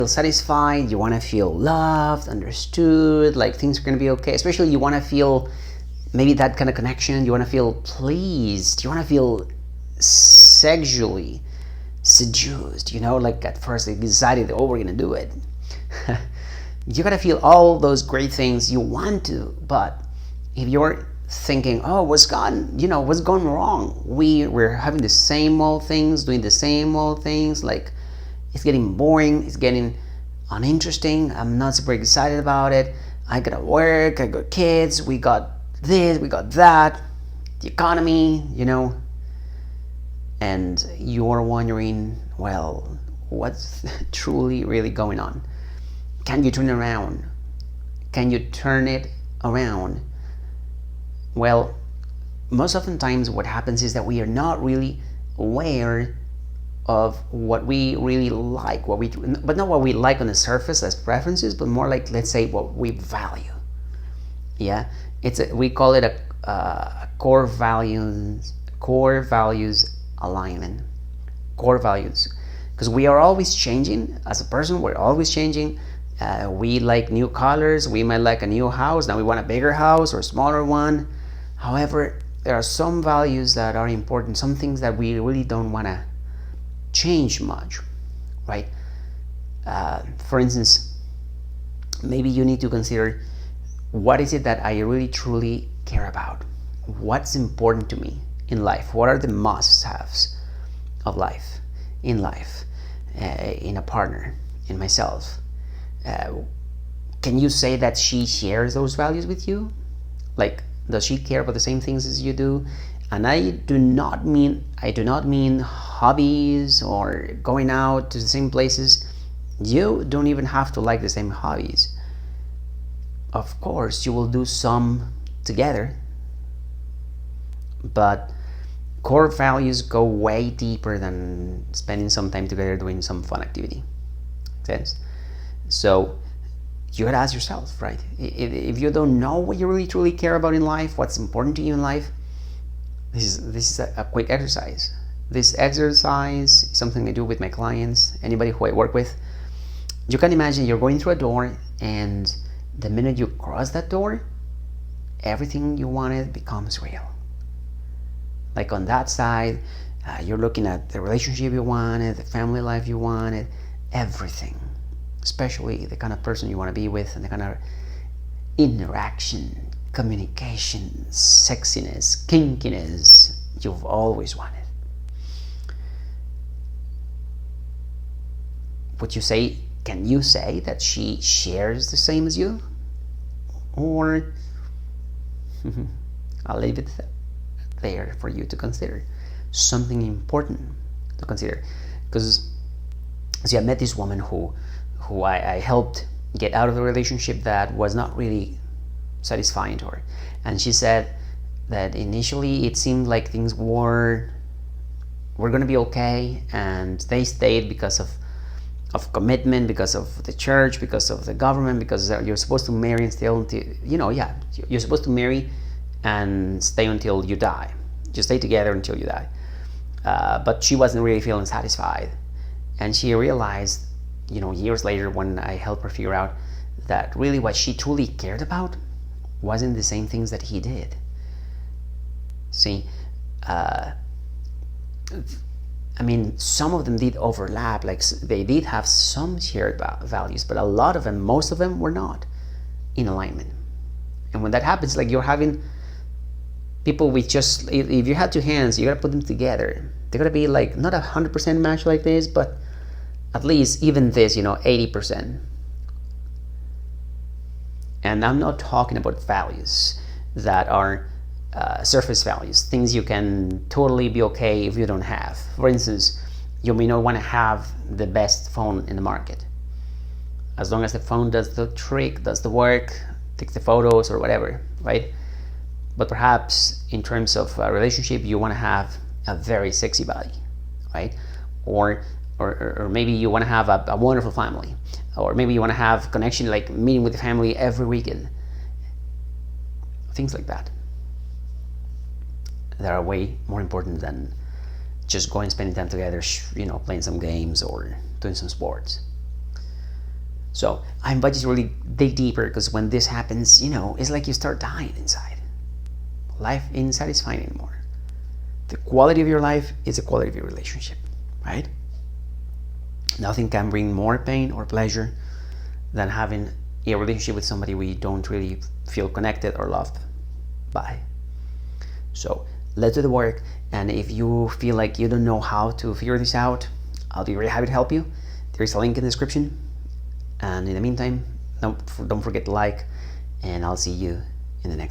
feel satisfied, you want to feel loved, understood, like things are going to be okay. Especially you want to feel maybe that kind of connection. You want to feel pleased. You want to feel sexually seduced, like at first they decided, oh, we're going to do it. You got to feel all those great things you want to, but if you're thinking, oh, what's going wrong? We're having the same old things, doing the same old things, like it's getting boring, it's getting uninteresting, I'm not super excited about it, I gotta work, I got kids, we got this, we got that, the economy, and you're wondering, well, what's truly really going on? Can you turn it around? Can you turn it around? Well, most oftentimes what happens is that we are not really aware of what we really like, but not what we like on the surface as preferences, but more like, let's say, what we value. Yeah, we call it a core values alignment. Core values, because we are always changing as a person. We're always changing. We like new colors. We might like a new house. Now we want a bigger house or a smaller one. However, there are some values that are important, some things that we really don't want to change much, right? For instance, maybe you need to consider, what is it that I really truly care about? What's important to me in life? What are the must-haves of life, in a partner, in myself? Can you say that she shares those values with you? Like, does she care about the same things as you do? And I do not mean hobbies or going out to the same places. You don't even have to like the same hobbies. Of course, you will do some together, but core values go way deeper than spending some time together doing some fun activity. Makes sense? So you gotta ask yourself, right? If you don't know what you really truly care about in life, what's important to you in life, this is a quick exercise. This exercise is something I do with my clients, anybody who I work with. You can imagine you're going through a door, and the minute you cross that door, everything you wanted becomes real. Like on that side, you're looking at the relationship you wanted, the family life you wanted, everything. Especially the kind of person you want to be with, and the kind of interaction, communication, sexiness, kinkiness you've always wanted. Can you say that she shares the same as you? Or I'll leave it there for you to consider. Something important to consider. Because I met this woman who I helped get out of a relationship that was not really satisfying to her. And she said that initially it seemed like things were going to be okay, and they stayed because of commitment, because of the church, because of the government, because you're supposed to marry and stay until, you're supposed to marry and stay until you die. You stay together until you die. But she wasn't really feeling satisfied. And she realized, years later, when I helped her figure out that really what she truly cared about wasn't the same things that he did. See, some of them did overlap, like they did have some shared values, but a lot of them, most of them, were not in alignment. And when that happens, like you're having people with just, if you had two hands, you gotta put them together. They're gonna be like, not 100% match like this, but at least even this, 80%. And I'm not talking about values that are surface values, things you can totally be okay if you don't have. For instance, you may not want to have the best phone in the market. As long as the phone does the trick, does the work, takes the photos or whatever, right? But perhaps in terms of a relationship, you want to have a very sexy body, right? Or maybe you want to have a wonderful family, or maybe you want to have connection, like meeting with the family every weekend. Things like that are way more important than just going spending time together, playing some games or doing some sports. So I invite you to really dig deeper, because when this happens, it's like you start dying inside. Life ain't satisfying anymore. The quality of your life is the quality of your relationship, right? Nothing can bring more pain or pleasure than having a relationship with somebody we don't really feel connected or loved by. So let's do the work. And if you feel like you don't know how to figure this out, I'll be very happy to help you. There's a link in the description. And in the meantime, don't forget to like, and I'll see you in the next